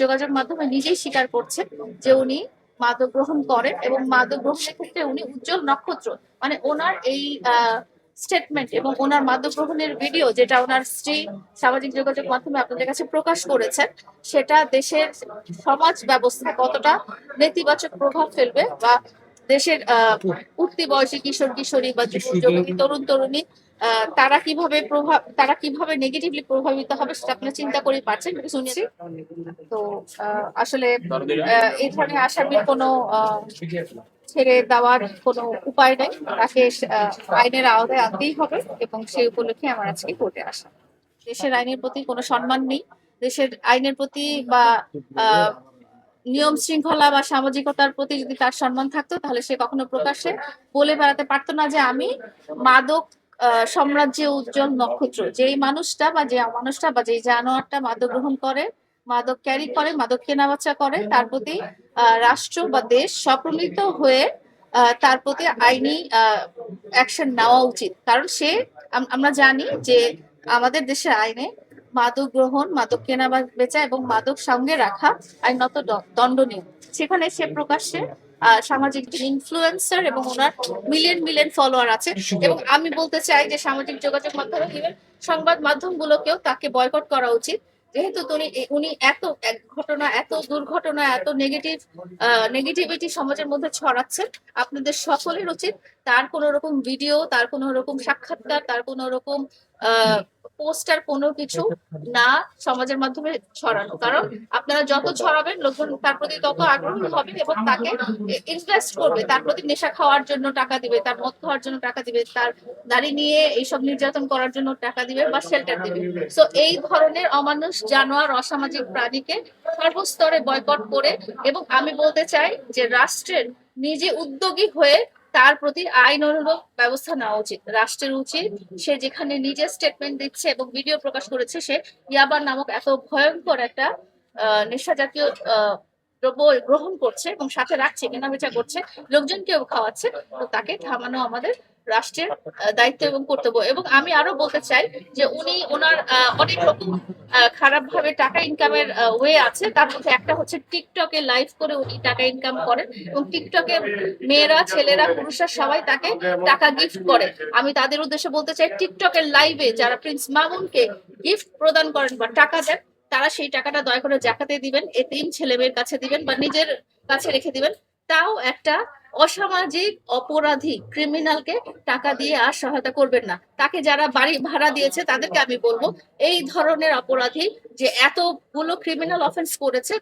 যোগাযোগ মাধ্যমে নিজেই স্বীকার করছেন যে উনি মাদক গ্রহণ করেন এবং মাদক গ্রহণের ক্ষেত্রে উনি উজ্জ্বল নক্ষত্র। মানে ওনার এই স্টেটমেন্ট এবং ওনার মাদক গ্রহণের ভিডিও যেটা ওনার স্ত্রী সামাজিক যোগাযোগ মাধ্যমে আপনাদের কাছে প্রকাশ করেছেন, সেটা দেশের সমাজ ব্যবস্থায় কতটা নেতিবাচক প্রভাব ফেলবে বা দেশের উঠতি বয়সী কিশোর কিশোরী বা যুবক তরুণ তরুণী তারা কিভাবে নেগেটিভলি প্রভাবিত হবে সেটা আপনারা চিন্তা করে পাচ্ছেন শুনেছি। তো আসলে এই ধরনের আসামির কোনো ছেড়ে দেওয়ার কোনো উপায় নেই, তাকে আইনের আওতায় আনতেই হবে এবং সেই উপলক্ষে আমার আজকে কোর্টে আসা। দেশের আইনের প্রতি কোনো সম্মান নেই, দেশের আইনের প্রতি বা নিয়ম শৃঙ্খলা বা সামাজিকতার প্রতি যদি তার সম্মান থাকতো তাহলে সে কখনো প্রকাশ্যে বলে বেড়াতে পারতো না যে আমি মাদক সাম্রাজ্যে উজ্জ্বল নক্ষত্র। যেই মানুষটা বা যেই জানোয়ারটা মাদক গ্রহণ করে, মাদক ক্যারি করে, মাদক কেনাবেচা করে, তার প্রতি রাষ্ট্র বা দেশ সম্মিলিত হয়ে তার প্রতি আইনি অ্যাকশন নেওয়া উচিত। কারণ আমরা জানি যে আমাদের দেশের আইনে মাদক গ্রহণ, মাদক কেনা বেচা এবং মাদক সঙ্গে রাখা আইনত দণ্ডনীয়। সেখানে সে প্রকাশ্যে সামাজিক ইনফ্লুয়েন্সার এবং ওনার মিলিয়ন মিলিয়ন ফলোয়ার আছে এবং আমি বলতে চাই যে সামাজিক যোগাযোগ মাধ্যমে ইভেন সংবাদ মাধ্যমগুলোকেও তাকে বয়কট করা উচিত, যেহেতু উনি এত দুর্ঘটনা, এত নেগেটিভিটি সমাজের মধ্যে ছড়াচ্ছেন। আপনাদের সকলের উচিত তার কোনো রকম ভিডিও, তার কোনো রকম সাক্ষাৎকার, তার কোনো রকম পোস্টার কোনো কিছু না সমাজের মাধ্যমে ছড়ানো। কারণ আপনারা যত ছড়াবেন লোকজন তার প্রতি তত আগ্রহী হবে এবং তাকে ইনভেস্ট করবে, তার প্রতি নেশা খাওয়ার জন্য টাকা দিবে, তার মদ খাওয়ার জন্য টাকা দিবে, তার নারী নিয়ে এইসব নির্যাতন করার জন্য টাকা দিবে বা শেল্টার দিবে। সো এই ধরনের অমানুষ, জানোয়ার, অসামাজিক প্রাণীকে সর্বস্তরে বয়কট করে এবং আমি বলতে চাই যে রাষ্ট্রের নিজে উদ্যোগী হয়ে তার প্রতি আইন অনুরূপ ব্যবস্থা নেওয়া উচিত। রাষ্ট্রের উচিত সে যেখানে নিজে স্টেটমেন্ট দিচ্ছে এবং ভিডিও প্রকাশ করেছে সে ইয়াবা নামক এত ভয়ঙ্কর একটা নেশা জাতীয় দ্রব্য গ্রহণ করছে এবং সাথে রাখছে, কেনাবেচা করছে, লোকজনকেও খাওয়াচ্ছে, তো তাকে থামানো আমাদের রাষ্ট্রের দায়িত্ব এবং কর্তব্য। এবং আমি আরো বলতে চাই যে উনি ওনার অনেক রকম খারাপ ভাবে টাকা ইনকামের ওয়ে আছে, তার মধ্যে একটা হচ্ছে টিকটকে লাইভ করে উনি টাকা ইনকাম করেন এবং টিকটকে মেয়েরা, ছেলেরা, পুরুষরা সবাই তাকে টাকা গিফট করে। আমি তাদের উদ্দেশ্যে বলতে চাই টিকটকের লাইভে যারা প্রিন্স মামুনকে গিফট প্রদান করেন বা টাকা দেন, তারা সেই টাকাটা দয়া করে জাকাতে দিবেন, এতিম ছেলে মেয়ের কাছে দিবেন বা নিজের কাছে রেখে দিবেন। তাও একটা অসামাজিক অপরাধী ক্রিমিনালকে টাকা দিয়ে আর সহায়তা করবেন না। তাকে যারা বাড়ি ভাড়া দিয়েছে তাদেরকে আমি বলবো এই ধরনের অপরাধী যে এতগুলো ক্রিমিনাল অফেন্স করেছে